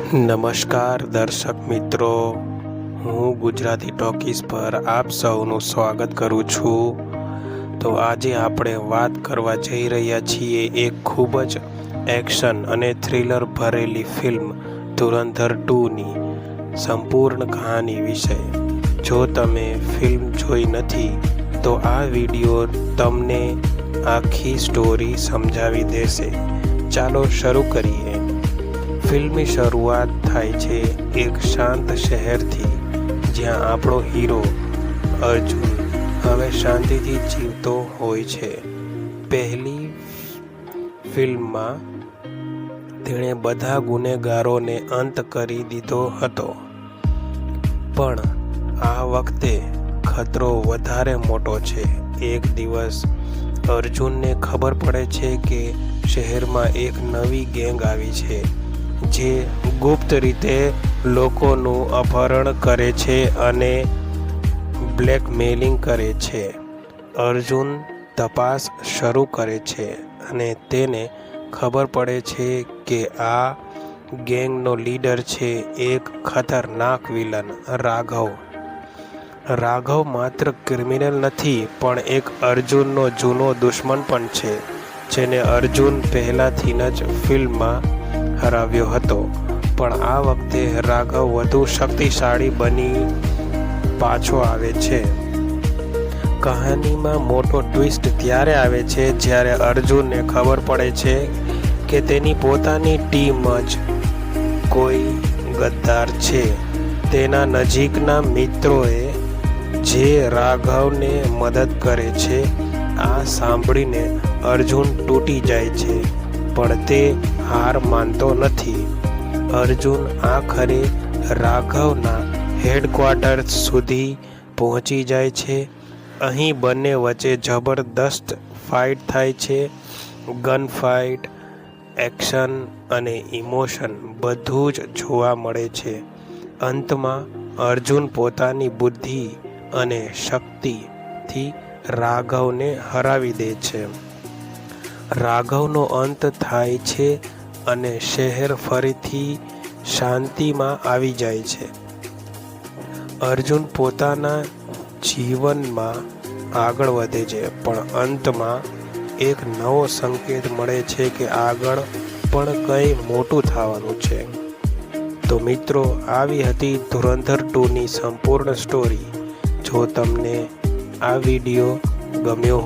નમસ્કાર દર્શક મિત્રો, હું ગુજરાતી ટોકીઝ પર આપ સૌનું સ્વાગત કરું છું। તો આજે આપણે વાત કરવા જઈ રહ્યા છીએ એક ખૂબ જ એક્શન અને થ્રિલર ભરેલી ફિલ્મ ધુરંધર 2ની સંપૂર્ણ કહાની વિશે। જો તમે ફિલ્મ જોઈ નથી તો આ વિડીયો તમને આખી સ્ટોરી સમજાવી દેશે। ચાલો શરૂ કરીએ। ફિલ્મની શરૂઆત થાય છે એક શાંત શહેરથી, જ્યાં આપણો હીરો અર્જુન હવે શાંતિથી જીવતો હોય છે। પહેલી ફિલ્મમાં તેણે બધા ગુનેગારોને અંત કરી દીધો હતો, પણ આ વખતે ખતરો વધારે મોટો છે। એક દિવસ અર્જુનને ખબર પડે છે કે શહેરમાં એક નવી ગેંગ આવી છે જે ગુપ્ત રીતે લોકોનું અપહરણ કરે છે અને બ્લેકમેલિંગ કરે છે। અર્જુન તપાસ શરૂ કરે છે અને તેને ખબર પડે છે કે આ ગેંગનો લીડર છે એક ખતરનાક વિલન રાઘવ। રાઘવ માત્ર ક્રિમિનલ નથી, પણ એક અર્જુનનો જૂનો દુશ્મન પણ છે, જેને અર્જુન પહેલાથી જ ફિલ્મમાં હરાવ્યો હતો। પણ આ વખતે રાઘવ વધુ શક્તિશાળી બની પાછો આવે છે। કહાનીમાં મોટો ટ્વિસ્ટ ત્યારે આવે છે જ્યારે અર્જુનને ખબર પડે છે કે તેની પોતાની ટીમ જ કોઈ ગદ્દાર છે। તેના નજીકના મિત્રોએ જે રાઘવને મદદ કરે છે। આ સાંભળીને અર્જુન તૂટી જાય છે, પણ તે હાર માનતો નથી। અર્જુન આખરે રાઘવના હેડક્વાર્ટર્સ સુધી પહોંચી જાય છે। અહીં બંને વચ્ચે જબરદસ્ત ફાઇટ થાય છે। ગન ફાઇટ, એક્શન અને ઇમોશન બધું જ જોવા મળે છે। અંતમાં અર્જુન પોતાની બુદ્ધિ અને શક્તિથી રાઘવને હરાવી દે છે। રાઘવનો અંત થાય છે અને શહેર ફરીથી શાંતિમાં આવી જાય છે। અર્જુન પોતાના જીવનમાં આગળ વધે છે, પણ અંતમાં એક નવો સંકેત મળે છે કે આગળ પણ કંઈ મોટું થવાનું છે। તો મિત્રો, આવી હતી ધુરંધર 2ની સંપૂર્ણ સ્ટોરી। જો તમને આ વિડીયો ગમ્યો